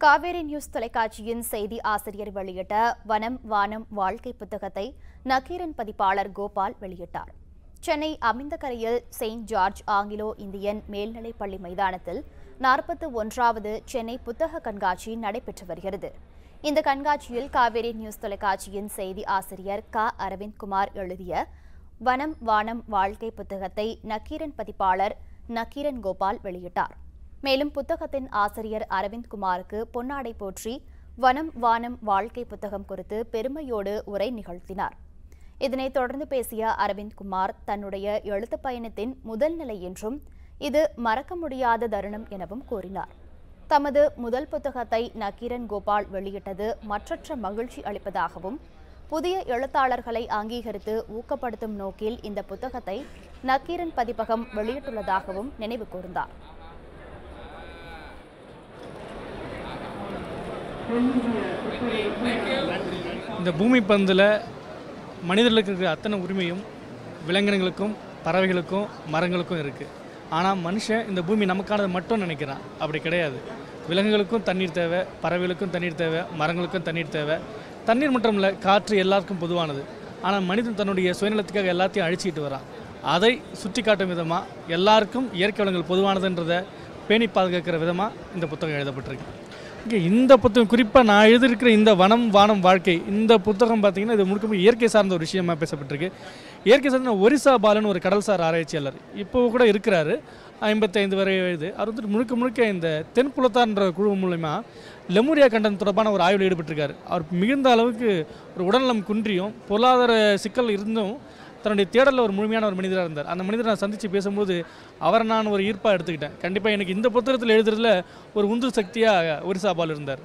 Kaveri news தொலைக்காட்சியின் செய்தி ஆசிரியர் வெளியிட்ட வனம் வானம் வாழ்க்கை புத்தகத்தை நக்கீரன் பதிப்பாளர் கோபால் வெளியிட்டார். சென்னை அமிந்தகரையில் செயின்ட் ஜார்ஜ் ஆங்கிலோ இந்தியன் மேல்நிலைப்பள்ளி மைதானத்தில் 41வது சென்னை புத்தக கண்காட்சி நடைபெற்று வருகிறது. இந்த கண்காட்சியில் காவேரி நியூஸ் தொலைக்காட்சியின் செய்தி ஆசிரியர் அரவிந்த்குமார் எழுதிய வனம் வானம் வாழ்க்கை புத்தகத்தை நக்கீரன் பதிப்பாளர் நக்கீரன் கோபால் வெளியிட்டார். மேலும் புத்தகத்தின் ஆசிரியர் அரவிந்த்குமாருக்கு பொன்னாடை போற்றி வனம் வானம் வாழ்க்கை புத்தகம் குறித்து பெருமையோடு உரை நிகழ்த்தினார். இதனைத் தொடர்ந்து பேசிய அரவிந்த்குமார் தன்னுடைய எழுத்து பயணத்தின் முதல் நிலை என்றும் இது மறக்க முடியாத தருணம் எனவும் கூறினார். தமது முதல் புத்தகத்தை நக்கீரன் கோபால் வெளியிட்டது மற்றற்ற மகிழ்ச்சி அளிப்பதாகவும் புதிய எழுத்தாளர்களை அங்கீகரித்து ஊக்கப்படுத்தும் நோக்கில் இந்த புத்தகத்தை நக்கீரன் பதிப்பகம் வெளியிட்டுள்ளதாகவும் நினைவு கூர்ந்தார். இந்த பூமி பந்தில் மனிதர்களுக்கு இருக்கிற அத்தனை உரிமையும் விலங்கினங்களுக்கும் பறவைகளுக்கும் மரங்களுக்கும் இருக்குது. ஆனால் மனுஷன் இந்த பூமி நமக்கானது மட்டும் நினைக்கிறான். அப்படி கிடையாது. விலங்குகளுக்கும் தண்ணீர் தேவை, பறவைகளுக்கும் தண்ணீர் தேவை, மரங்களுக்கும் தண்ணீர் தேவை. தண்ணீர் மட்டும் இல்லை, காற்று எல்லாருக்கும் பொதுவானது. ஆனால் மனிதன் தன்னுடைய சுயநலத்துக்காக எல்லாத்தையும் அழிச்சிட்டு வரான். அதை சுட்டி காட்டும் விதமாக எல்லாருக்கும் இயற்கை வளங்கள் பொதுவானதுன்றதை பேணி பாதுகாக்கிற விதமாக இந்த புத்தகம் எழுதப்பட்டிருக்கு. இந்த புத்தகம் குறிப்பாக நான் எழுதியிருக்கிற இந்த வனம் வானம் வாழ்க்கை இந்த புத்தகம் பார்த்திங்கன்னா இது முழுக்க இயற்கை சார்ந்த ஒரு விஷயமாக பேசப்பட்டிருக்கு. இயற்கை சார்ந்த ஒரிசா பாலன் ஒரு கடல்சார் ஆராய்ச்சியாளர் இப்போ கூட இருக்கிறாரு, 55 வரை வயது. அவர் வந்துட்டு முழுக்க இந்த தென்புலத்தார்ன்ற குழு மூலமா லெமூரியா கண்டம் தொடர்பான ஒரு ஆய்வில் ஈடுபட்டிருக்காரு. அவர் மிகுந்த அளவுக்கு ஒரு உடல்நலம் குன்றியும் பொருளாதார சிக்கல் இருந்தும் தன்னுடைய தேடலில் ஒரு முழுமையான ஒரு மனிதராக இருந்தார். அந்த மனிதரை நான் சந்தித்து பேசும்போது அவரை நான் ஒரு ஈர்ப்பாக எடுத்துக்கிட்டேன். கண்டிப்பாக எனக்கு இந்த புத்தகத்தில் எழுதுறதுல ஒரு உந்து சக்தியாக ஒரிசா பால் இருந்தார்.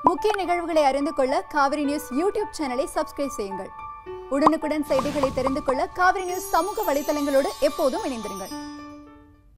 முக்கிய நிகழ்வுகளை அறிந்து கொள்ள காவிரி நியூஸ் யூடியூப் சேனலை சப்ஸ்கிரைப் செய்யுங்கள். உடனுக்குடன் செய்திகளை தெரிந்து கொள்ள காவிரி நியூஸ் சமூக வலைதளங்களோடு எப்போதும் இணைந்திருங்கள்.